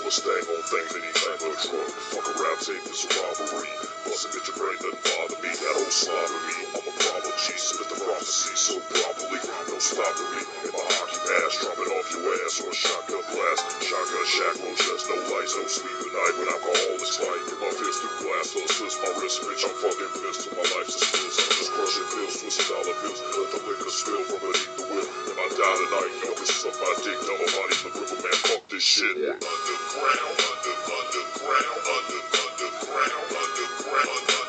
Mustang on things, any type of drug. Fuck a rap tape, it's a robbery. Bustin' at your brain doesn't bother me. That old slobber me. I'm a prodigy, submit the prophecy so properly. No stopping me. In my hockey pass, drop it off your ass or a shotgun blast. Shotgun shack, no chest, no lights, no sleep at night when alcohol is tight. Get my fist through glass, to assist my wrist, bitch. I'm fucking pissed till my life's a spin. I'm just crushing pills, twisting dollar bills. Let the liquor spill from beneath the wheel. If I die tonight, yo, this is up my dick. Tell my body the river, man, fuck this shit. Underground, underground, underground, underground, underground.